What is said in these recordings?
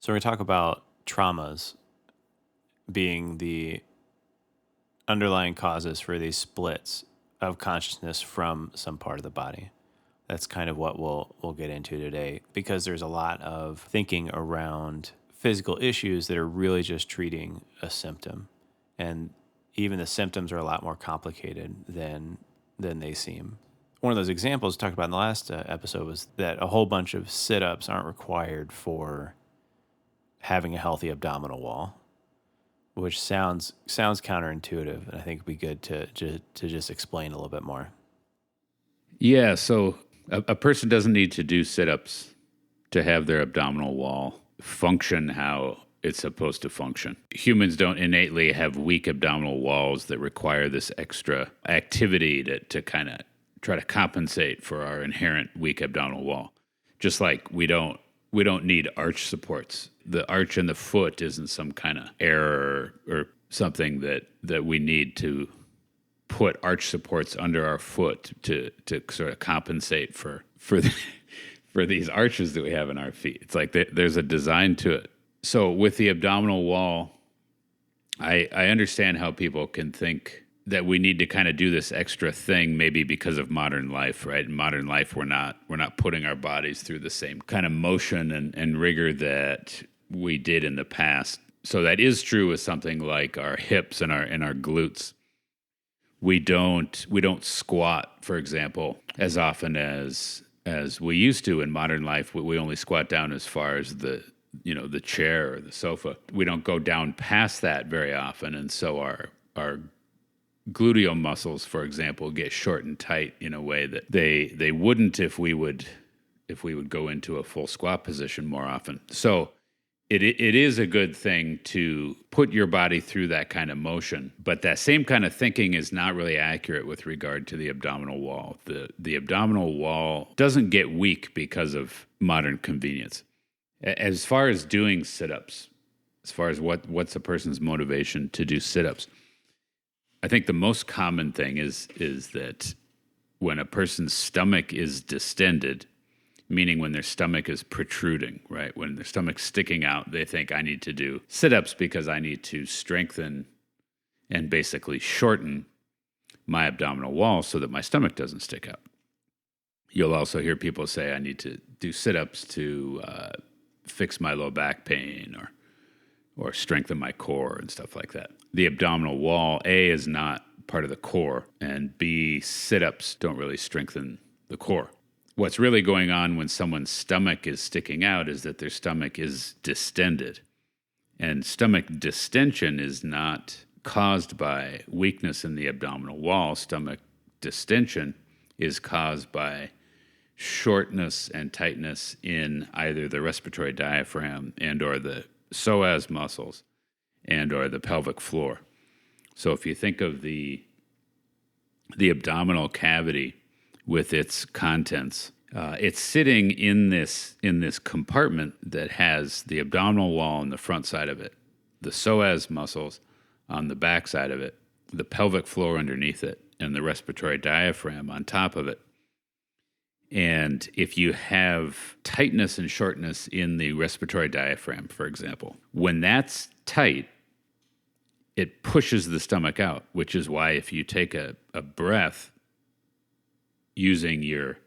So we talk about traumas being the underlying causes for these splits of consciousness from some part of the body. That's kind of what we'll get into today because there's a lot of thinking around physical issues that are really just treating a symptom. And even the symptoms are a lot more complicated than they seem. One of those examples talked about in the last episode was that a whole bunch of sit-ups aren't required for having a healthy abdominal wall, which sounds counterintuitive, and I think it'd be good to just explain a little bit more. Yeah, so a person doesn't need to do sit-ups to have their abdominal wall function how it's supposed to function. Humans don't innately have weak abdominal walls that require this extra activity to kind of try to compensate for our inherent weak abdominal wall. Just like we don't need arch supports. The arch in the foot isn't some kind of error or something that we need to put arch supports under our foot to sort of compensate for for these arches that we have in our feet. It's like there's a design to it. So with the abdominal wall, I understand how people can think that we need to kind of do this extra thing, maybe because of modern life, right? In modern life, we're not putting our bodies through the same kind of motion and rigor that we did in the past. So that is true with something like our hips and our glutes. We don't squat, for example, as often as we used to in modern life. We only squat down as far as the chair or the sofa. We don't go down past that very often, and so our gluteal muscles, for example, get short and tight in a way that they wouldn't if we would go into a full squat position more often. So it is a good thing to put your body through that kind of motion, but that same kind of thinking is not really accurate with regard to the abdominal wall. The abdominal wall doesn't get weak because of modern convenience. As far as doing sit-ups, as far as what's a person's motivation to do sit-ups, I think the most common thing is that when a person's stomach is distended, meaning when their stomach is protruding, right? When their stomach's sticking out, they think I need to do sit-ups because I need to strengthen and basically shorten my abdominal wall so that my stomach doesn't stick out. You'll also hear people say I need to do sit-ups to fix my low back pain or strengthen my core and stuff like that. The abdominal wall, A, is not part of the core, and B, sit-ups don't really strengthen the core. What's really going on when someone's stomach is sticking out is that their stomach is distended. And stomach distension is not caused by weakness in the abdominal wall. Stomach distension is caused by shortness and tightness in either the respiratory diaphragm and or the psoas muscles and or the pelvic floor. So if you think of the abdominal cavity with its contents, it's sitting in this compartment that has the abdominal wall on the front side of it, the psoas muscles on the back side of it, the pelvic floor underneath it, and the respiratory diaphragm on top of it. And if you have tightness and shortness in the respiratory diaphragm, for example, when that's tight, it pushes the stomach out, which is why if you take a breath using your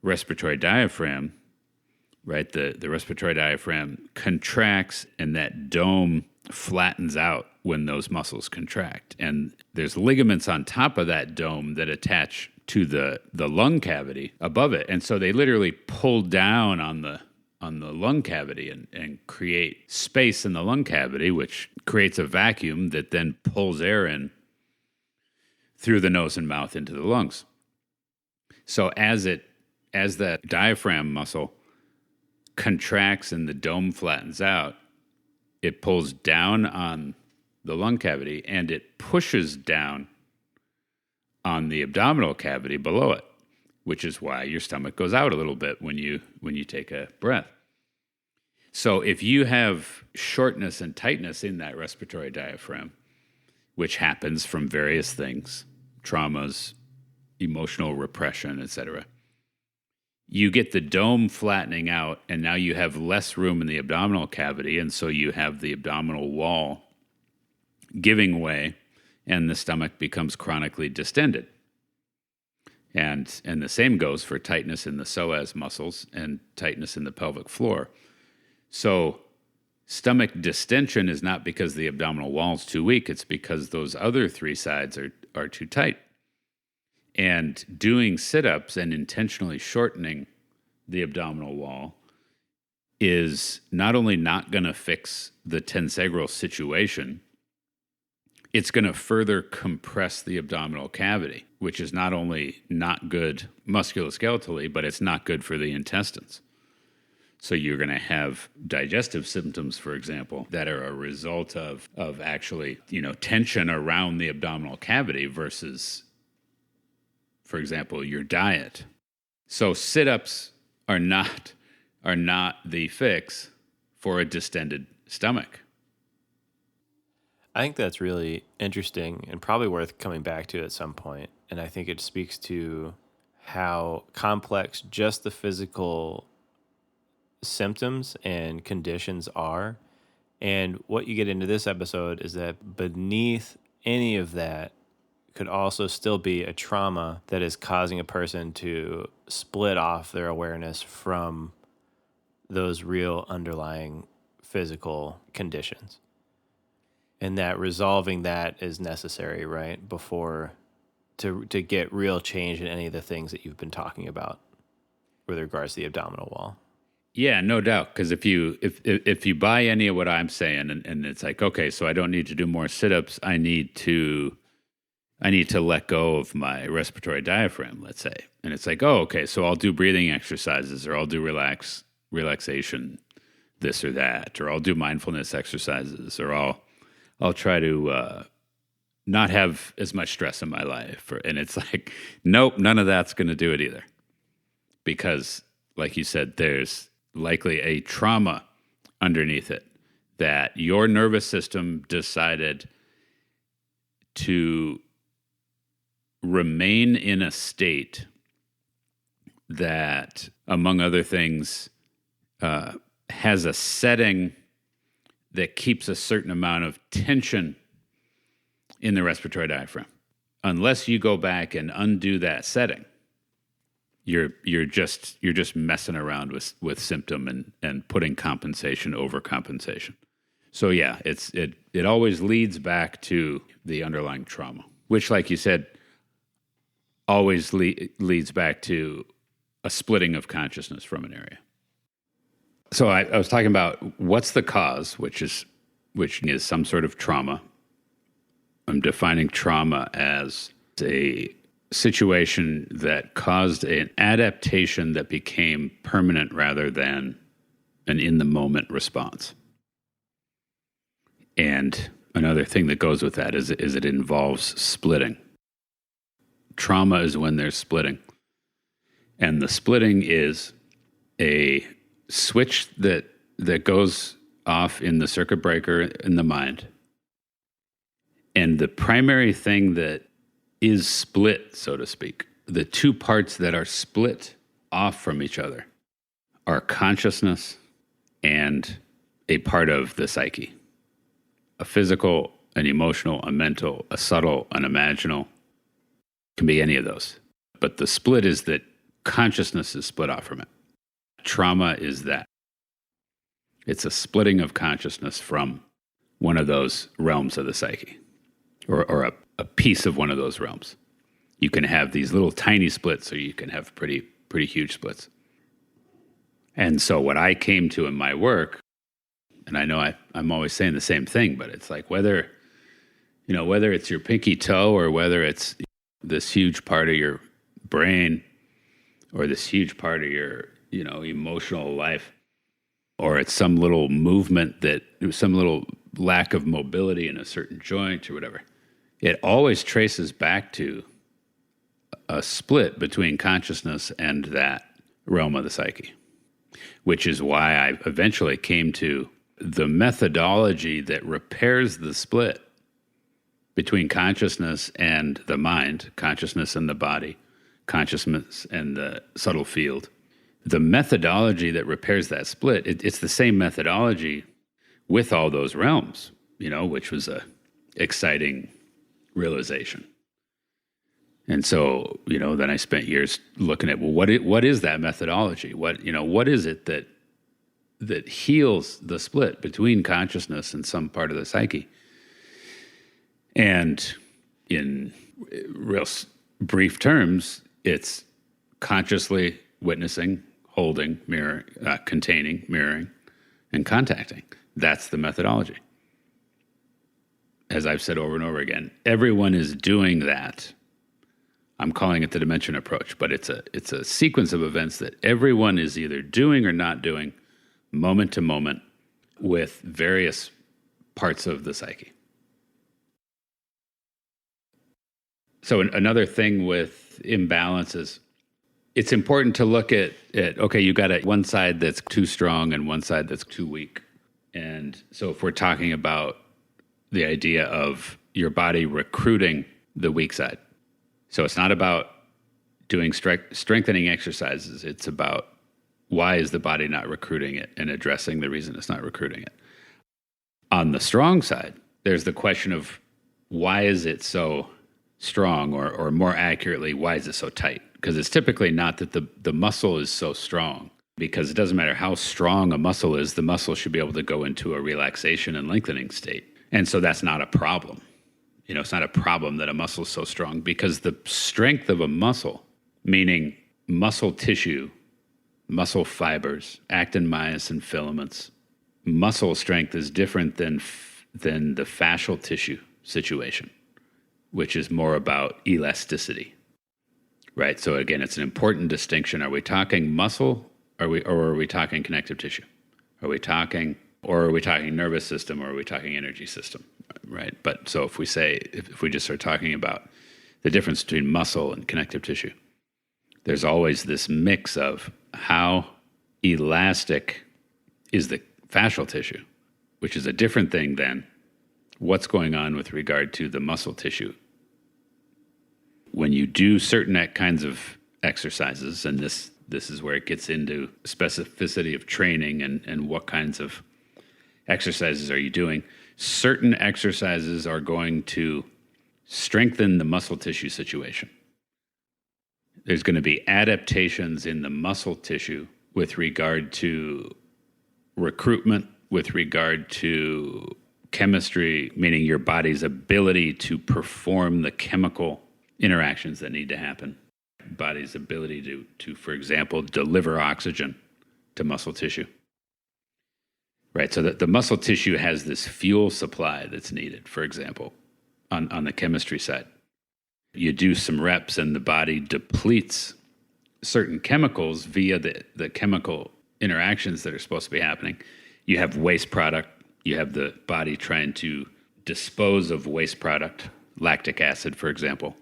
respiratory diaphragm, right, the respiratory diaphragm contracts and that dome flattens out when those muscles contract. And there's ligaments on top of that dome that attach to the lung cavity above it. And so they literally pull down on the lung cavity and create space in the lung cavity, which creates a vacuum that then pulls air in through the nose and mouth into the lungs. So as that diaphragm muscle contracts and the dome flattens out, it pulls down on the lung cavity and it pushes down on the abdominal cavity below it, which is why your stomach goes out a little bit when you take a breath. So if you have shortness and tightness in that respiratory diaphragm, which happens from various things, traumas, emotional repression, etc., you get the dome flattening out, and now you have less room in the abdominal cavity, and so you have the abdominal wall giving way, and the stomach becomes chronically distended. And the same goes for tightness in the psoas muscles and tightness in the pelvic floor. So stomach distension is not because the abdominal wall is too weak, it's because those other three sides are too tight. And doing sit-ups and intentionally shortening the abdominal wall is not only not going to fix the tensegral situation, it's going to further compress the abdominal cavity, which is not only not good musculoskeletally, but it's not good for the intestines. So you're going to have digestive symptoms, for example, that are a result of actually, tension around the abdominal cavity versus, for example, your diet. So sit-ups are not the fix for a distended stomach. I think that's really interesting and probably worth coming back to at some point. And I think it speaks to how complex just the physical symptoms and conditions are. And what you get into this episode is that beneath any of that could also still be a trauma that is causing a person to split off their awareness from those real underlying physical conditions. And that resolving that is necessary, right? Before to get real change in any of the things that you've been talking about with regards to the abdominal wall. Yeah, no doubt. Because if you buy any of what I'm saying, and it's like, okay, so I don't need to do more sit-ups, I need to let go of my respiratory diaphragm, let's say. And it's like, oh, okay, so I'll do breathing exercises, or I'll do relaxation, this or that, or I'll do mindfulness exercises, or I'll try to not have as much stress in my life. And it's like, nope, none of that's going to do it either. Because, like you said, there's likely a trauma underneath it that your nervous system decided to remain in a state that, among other things, has a setting that keeps a certain amount of tension in the respiratory diaphragm. Unless you go back and undo that setting, you're just messing around with symptom and putting compensation over compensation. So yeah, it always leads back to the underlying trauma, which, like you said, always leads back to a splitting of consciousness from an area. So I was talking about what's the cause, which is some sort of trauma. I'm defining trauma as a situation that caused an adaptation that became permanent rather than an in-the-moment response. And another thing that goes with that is it involves splitting. Trauma is when there's splitting. And the splitting is a switch that goes off in the circuit breaker in the mind. And the primary thing that is split, so to speak, the two parts that are split off from each other are consciousness and a part of the psyche. A physical, an emotional, a mental, a subtle, an imaginal. Can be any of those. But the split is that consciousness is split off from it. Trauma is that. It's a splitting of consciousness from one of those realms of the psyche, or a piece of one of those realms. You can have these little tiny splits, or you can have pretty huge splits. And so what I came to in my work, and I know I'm always saying the same thing, but it's like whether it's your pinky toe or whether it's this huge part of your brain or this huge part of your, emotional life, or it's some little movement some little lack of mobility in a certain joint or whatever, it always traces back to a split between consciousness and that realm of the psyche, which is why I eventually came to the methodology that repairs the split between consciousness and the mind, consciousness and the body, consciousness and the subtle field, The methodology that repairs that split, it's the same methodology with all those realms, which was a exciting realization. And so, then I spent years looking at, well, what is that methodology? What is it that heals the split between consciousness and some part of the psyche? And in real brief terms, it's consciously witnessing, holding, mirroring, containing, mirroring, and contacting. That's the methodology. As I've said over and over again, everyone is doing that. I'm calling it the dimension approach, but it's a sequence of events that everyone is either doing or not doing, moment to moment, with various parts of the psyche. So another thing with imbalances, it's important to look at okay, you got one side that's too strong and one side that's too weak. And so if we're talking about the idea of your body recruiting the weak side, so it's not about doing strengthening exercises. It's about why is the body not recruiting it and addressing the reason it's not recruiting it. On the strong side, there's the question of why is it so strong, or more accurately, why is it so tight? Because it's typically not that the muscle is so strong, because it doesn't matter how strong a muscle is, the muscle should be able to go into a relaxation and lengthening state. And so that's not a problem. It's not a problem that a muscle is so strong, because the strength of a muscle, meaning muscle tissue, muscle fibers, actin, myosin filaments, muscle strength is different than the fascial tissue situation, which is more about elasticity, right? So again, it's an important distinction. Are we talking muscle, or are we talking connective tissue? Are we talking nervous system, or are we talking energy system, right? But so if we just start talking about the difference between muscle and connective tissue, there's always this mix of how elastic is the fascial tissue, which is a different thing than what's going on with regard to the muscle tissue. When you do certain kinds of exercises, and this is where it gets into specificity of training and what kinds of exercises are you doing, certain exercises are going to strengthen the muscle tissue situation. There's going to be adaptations in the muscle tissue with regard to recruitment, with regard to chemistry, meaning your body's ability to perform the chemical interactions that need to happen. Body's ability to, for example, deliver oxygen to muscle tissue. Right, so that the muscle tissue has this fuel supply that's needed, for example, on the chemistry side. You do some reps and the body depletes certain chemicals via the chemical interactions that are supposed to be happening. You have waste product. You have the body trying to dispose of waste product, lactic acid, for example.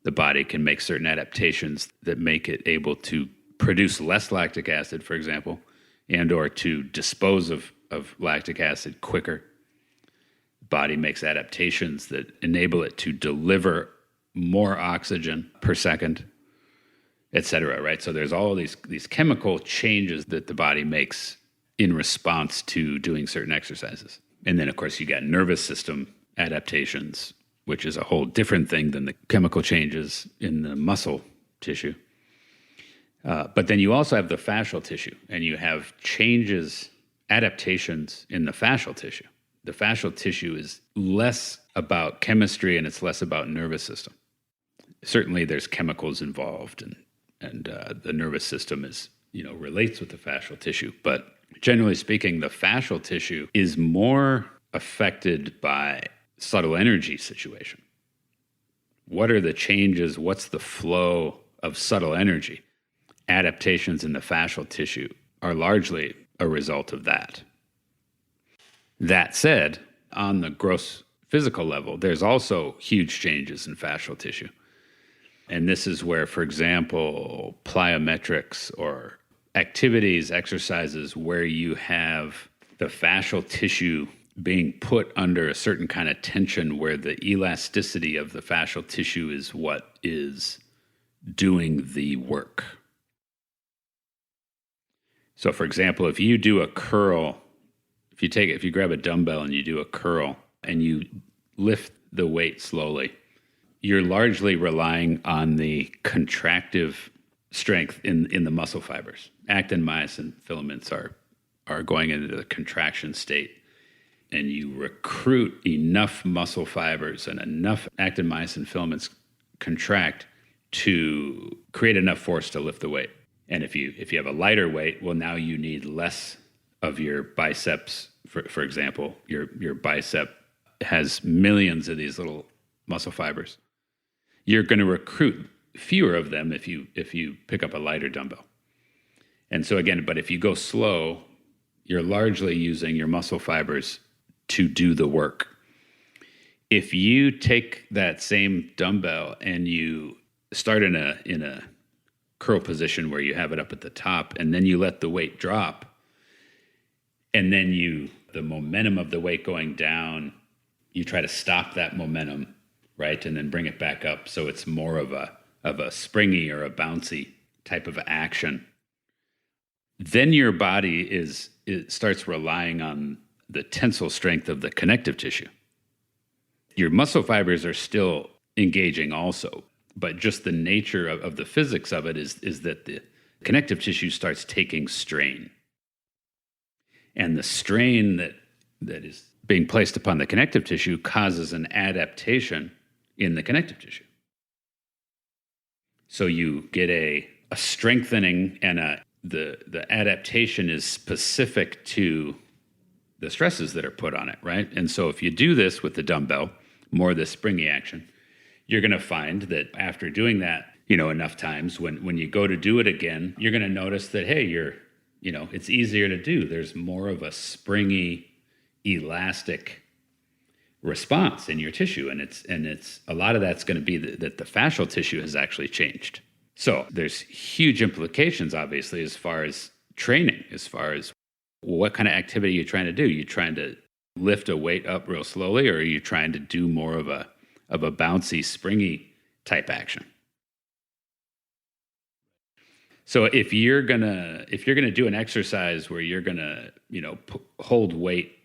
The body can make certain adaptations that make it able to produce less lactic acid, for example, and or to dispose of lactic acid quicker. Body makes adaptations that enable it to deliver more oxygen per second, et cetera, right? So there's all these chemical changes that the body makes in response to doing certain exercises. And then, of course, you got nervous system adaptations, which is a whole different thing than the chemical changes in the muscle tissue. But then you also have the fascial tissue, and you have adaptations in the fascial tissue. The fascial tissue is less about chemistry and it's less about nervous system. Certainly there's chemicals involved, and the nervous system relates with the fascial tissue. But generally speaking, the fascial tissue is more affected by subtle energy situation. What are the changes? What's the flow of subtle energy? Adaptations in the fascial tissue are largely a result of that. That said, on the gross physical level, there's also huge changes in fascial tissue. And this is where, for example, plyometrics or activities, exercises where you have the fascial tissue being put under a certain kind of tension where the elasticity of the fascial tissue is what is doing the work. So for example, if you do a curl, if you grab a dumbbell and you do a curl and you lift the weight slowly, you're largely relying on the contractive strength in the muscle fibers. Actin, myosin filaments are going into the contraction state, and you recruit enough muscle fibers and enough actin, myosin filaments contract to create enough force to lift the weight. And if you have a lighter weight, well, now you need less of your biceps. For example, your bicep has millions of these little muscle fibers. You're going to recruit fewer of them if you pick up a lighter dumbbell. And so again, but if you go slow, you're largely using your muscle fibers to do the work. If you take that same dumbbell and you start in a curl position where you have it up at the top, and then you let the weight drop, and then the momentum of the weight going down, you try to stop that momentum, right? And then bring it back up. So it's more of a springy or a bouncy type of action. Then your body it starts relying on the tensile strength of the connective tissue. Your muscle fibers are still engaging also, but just the nature of the physics of it is that the connective tissue starts taking strain. And the strain that is being placed upon the connective tissue causes an adaptation in the connective tissue. So you get a strengthening, and the adaptation is specific to the stresses that are put on it, right? And so if you do this with the dumbbell, more of the springy action, you're going to find that after doing that, enough times, when you go to do it again, you're going to notice that, hey, it's easier to do. There's more of a springy, elastic response in your tissue, and it's a lot of that's going to be that the fascial tissue has actually changed. So there's huge implications, obviously, as far as training, as far as what kind of activity you're trying to do. You trying to lift a weight up real slowly, or are you trying to do more of a bouncy, springy type action? So if you're gonna do an exercise where you're gonna hold weight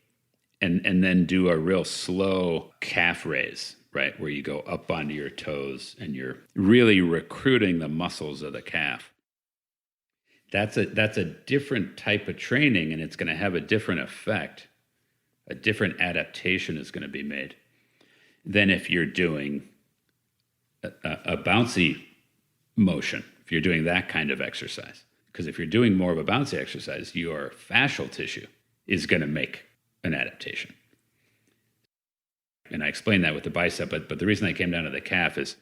and then do a real slow calf raise, right, where you go up onto your toes and you're really recruiting the muscles of the calf, that's a different type of training, and it's going to have a different effect. A different adaptation is going to be made than if you're doing a bouncy motion, if you're doing that kind of exercise. Because if you're doing more of a bouncy exercise, your fascial tissue is going to make an adaptation. And I explained that with the bicep, but the reason I came down to the calf is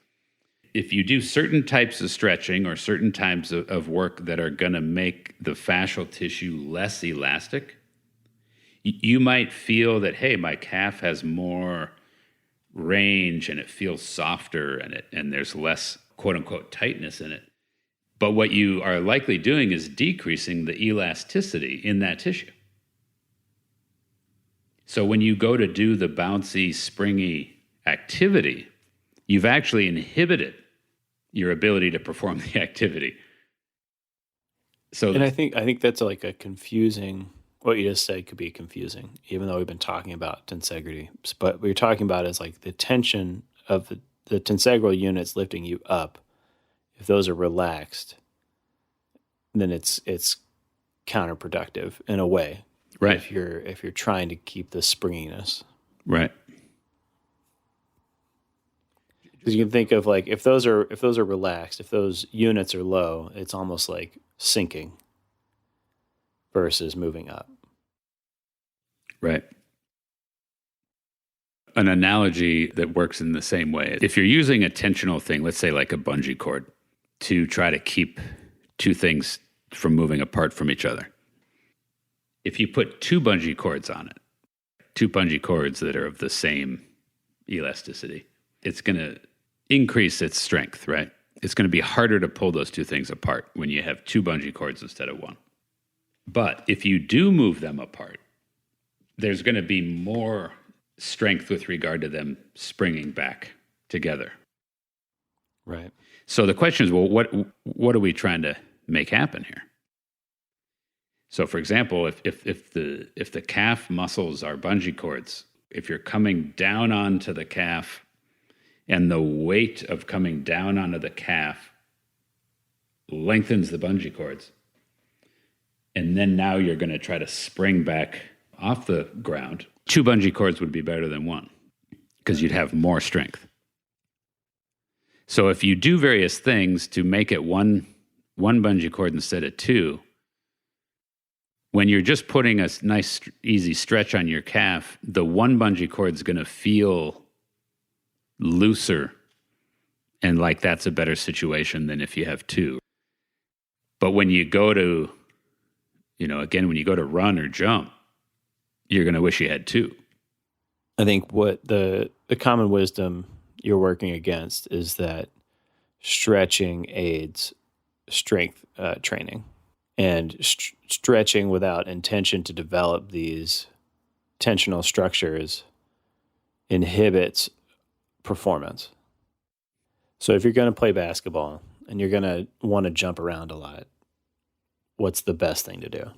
if you do certain types of stretching or certain types of work that are going to make the fascial tissue less elastic, you might feel that, hey, my calf has more range and it feels softer and there's less quote unquote tightness in it. But what you are likely doing is decreasing the elasticity in that tissue. So when you go to do the bouncy, springy activity, you've actually inhibited your ability to perform the activity. And I think that's like a confusing. What you just said could be confusing, even though we've been talking about tensegrity. But what you're talking about is like the tension of the tensegral units lifting you up. If those are relaxed, then it's counterproductive in a way. Right. If you're trying to keep the springiness. Right. Because you can think of like if those are relaxed, if those units are low, it's almost like sinking versus moving up. Right. An analogy that works in the same way. If you're using a tensional thing, let's say like a bungee cord, to try to keep two things from moving apart from each other. If you put two bungee cords on it, two bungee cords that are of the same elasticity, it's going to increase its strength, right? It's going to be harder to pull those two things apart when you have two bungee cords instead of one. But if you do move them apart, there's going to be more strength with regard to them springing back together. Right. So the question is, well, what are we trying to make happen here? So, for example, if the calf muscles are bungee cords, if you're coming down onto the calf and the weight of coming down onto the calf lengthens the bungee cords, and then now you're going to try to spring back off the ground, 2 bungee cords would be better than 1 because you'd have more strength. So if you do various things to make it one bungee cord instead of 2, when you're just putting a nice, easy stretch on your calf, the 1 bungee cord is going to feel looser and like that's a better situation than if you have 2. But when you go to, again, when you go to run or jump, you're going to wish you had 2. I think what the common wisdom you're working against is that stretching aids strength training, and stretching without intention to develop these tensional structures inhibits performance. So if you're going to play basketball and you're going to want to jump around a lot, what's the best thing to do?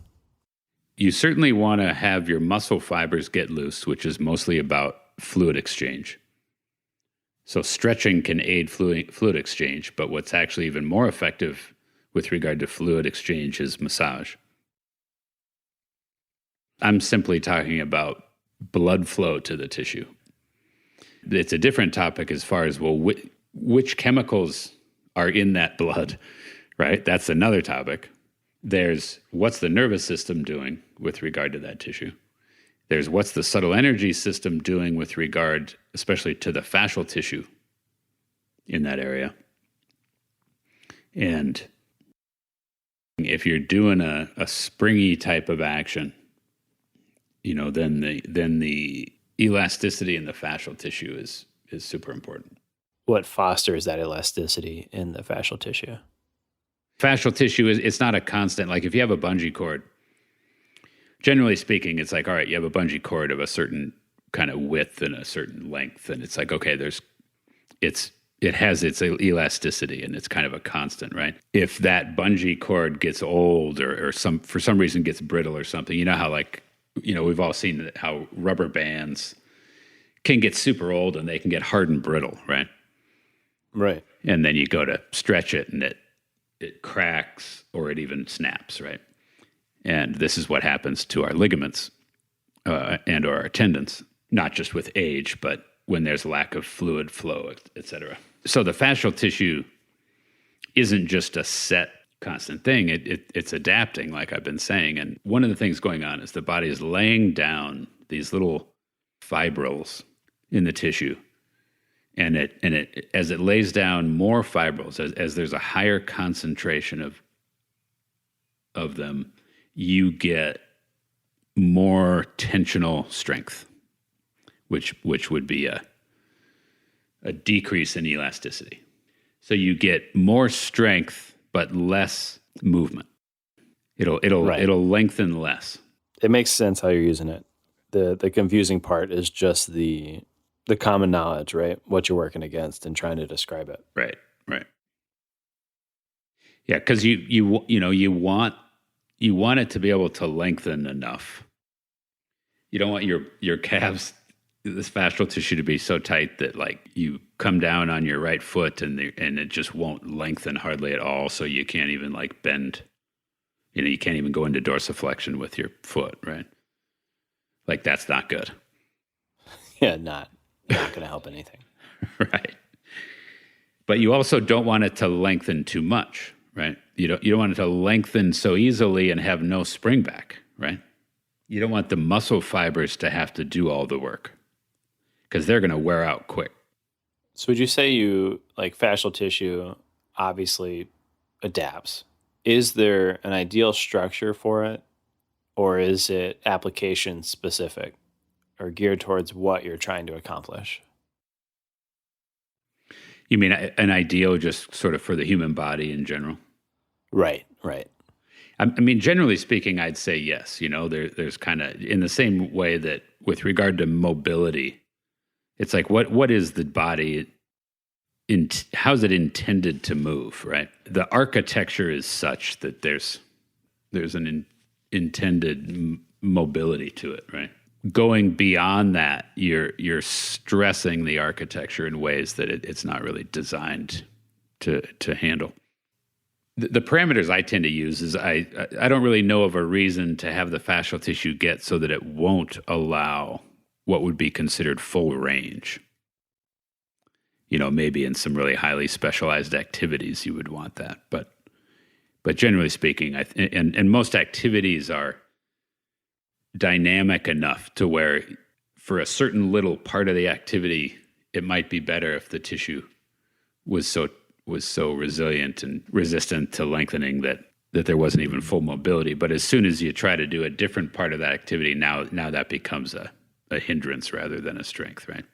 You certainly want to have your muscle fibers get loose, which is mostly about fluid exchange. So stretching can aid fluid exchange, but what's actually even more effective with regard to fluid exchange is massage. I'm simply talking about blood flow to the tissue. It's a different topic as far as, well, which chemicals are in that blood, right? That's another topic. There's what's the nervous system doing with regard to that tissue. There's what's the subtle energy system doing with regard, especially to the fascial tissue in that area. And if you're doing a springy type of action, then the elasticity in the fascial tissue is super important. What fosters that elasticity in the fascial tissue? Fascial tissue it's not a constant. Like if you have a bungee cord, generally speaking, it's like, all right, you have a bungee cord of a certain kind of width and a certain length, and it's like, okay, it has its elasticity and it's kind of a constant, right? If that bungee cord gets old or for some reason gets brittle or something, you know how we've all seen how rubber bands can get super old and they can get hard and brittle, right? Right. And then you go to stretch it and it cracks or it even snaps, right? And this is what happens to our ligaments and or our tendons, not just with age, but when there's lack of fluid flow, et cetera. So the fascial tissue isn't just a set constant thing. It's adapting, like I've been saying. And one of the things going on is the body is laying down these little fibrils in the tissue. And it as it lays down more fibrils, as there's a higher concentration of them, you get more tensional strength, which would be a decrease in elasticity. So you get more strength but less movement. It'll lengthen less. It makes sense how you're using it. The confusing part is just the common knowledge, right? What you're working against and trying to describe it. Right. Yeah, because you want it to be able to lengthen enough. You don't want your calves, this fascial tissue, to be so tight that like you come down on your right foot and it just won't lengthen hardly at all. So you can't even like bend. You can't even go into dorsiflexion with your foot, right? Like that's not good. Yeah, not going to help anything. Right. But you also don't want it to lengthen too much, right? You don't want it to lengthen so easily and have no spring back, right? You don't want the muscle fibers to have to do all the work because they're going to wear out quick. So would you say fascial tissue obviously adapts? Is there an ideal structure for it, or is it application specific or geared towards what you're trying to accomplish? You mean an ideal just sort of for the human body in general? Right. I mean, generally speaking, I'd say yes. There's kind of in the same way that with regard to mobility, it's like what is the body? How's it intended to move? Right. The architecture is such that there's an intended mobility to it, right? Going beyond that, you're stressing the architecture in ways that it's not really designed to handle. The parameters I tend to use is I don't really know of a reason to have the fascial tissue get so that it won't allow what would be considered full range. Maybe in some really highly specialized activities you would want that, but generally speaking, and most activities are dynamic enough to where for a certain little part of the activity, it might be better if the tissue was so resilient and resistant to lengthening that there wasn't even full mobility. But as soon as you try to do a different part of that activity, now that becomes a hindrance rather than a strength, right?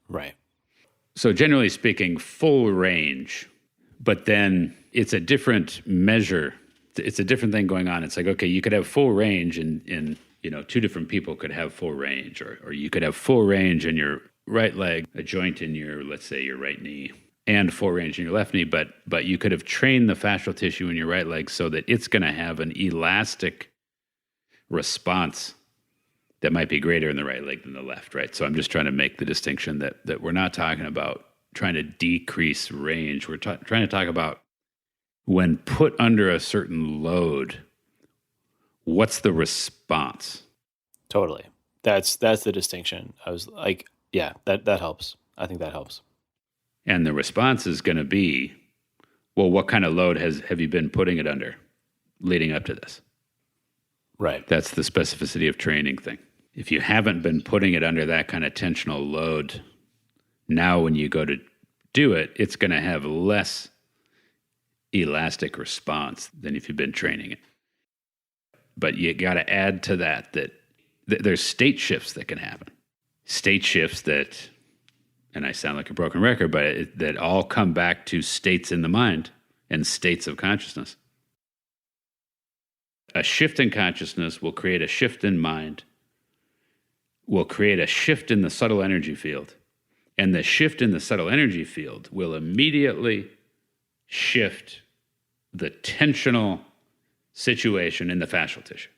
Right. So generally speaking, full range, but then it's a different measure. It's a different thing going on. It's like, okay, you could have full range in two different people could have full range, or you could have full range in your right leg, a joint in your, let's say, your right knee, and full range in your left knee, but you could have trained the fascial tissue in your right leg so that it's going to have an elastic response that might be greater in the right leg than the left, right? So I'm just trying to make the distinction that we're not talking about trying to decrease range. We're trying to talk about when put under a certain load, what's the response? Totally. That's the distinction. I was like, yeah, that helps. I think that helps. And the response is going to be, well, what kind of load have you been putting it under leading up to this? Right. That's the specificity of training thing. If you haven't been putting it under that kind of tensional load, now when you go to do it, it's going to have less elastic response than if you've been training it. But you got to add to that there's state shifts that can happen. State shifts that, and I sound like a broken record, but that all come back to states in the mind and states of consciousness. A shift in consciousness will create a shift in mind, will create a shift in the subtle energy field, and the shift in the subtle energy field will immediately shift the tensional situation in the fascial tissue.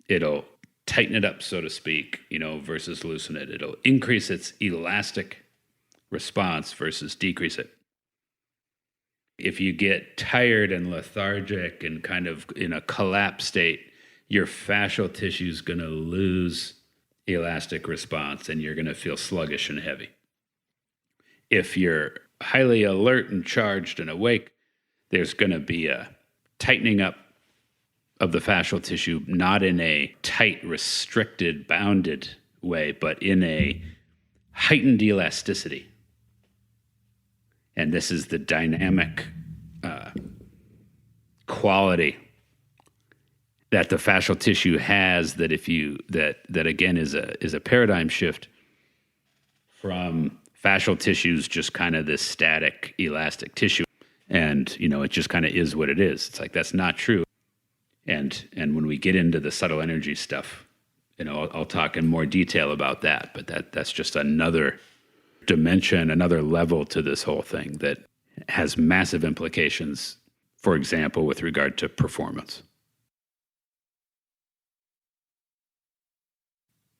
It'll tighten it up, so to speak, versus loosen it. It'll increase its elastic response versus decrease it. If you get tired and lethargic and kind of in a collapse state, your fascial tissue is going to lose elastic response and you're going to feel sluggish and heavy. If you're highly alert and charged and awake, there's going to be a tightening up of the fascial tissue, not in a tight, restricted, bounded way, but in a heightened elasticity. And this is the dynamic quality that the fascial tissue has. That that again is a paradigm shift from fascial tissues, just kind of this static, elastic tissue, and it just kind of is what it is. It's like that's not true. And when we get into the subtle energy stuff, I'll talk in more detail about that. But that's just another dimension, another level to this whole thing that has massive implications, for example, with regard to performance.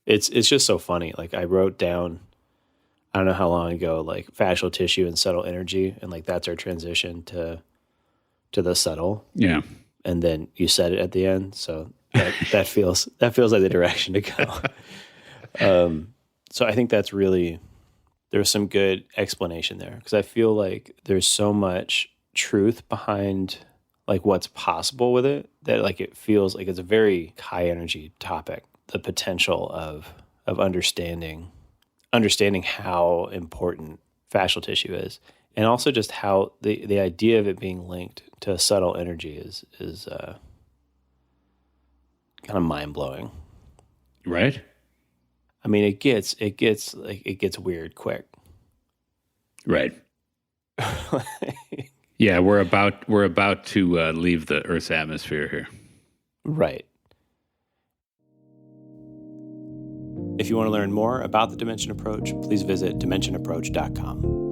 It's just so funny. Like I wrote down, I don't know how long ago, like fascial tissue and subtle energy, and like that's our transition to the subtle. Yeah. And then you said it at the end, so that feels like the direction to go. So I think that's really, there's some good explanation there, because I feel like there's so much truth behind like what's possible with it that like it feels like it's a very high energy topic. The potential of understanding how important fascial tissue is, and also just how the idea of it being linked to subtle energy is kind of mind blowing, right? I mean, it gets weird quick, right? Yeah, we're about to leave the Earth's atmosphere here, right? If you want to learn more about the Dimension Approach, please visit dimensionapproach.com.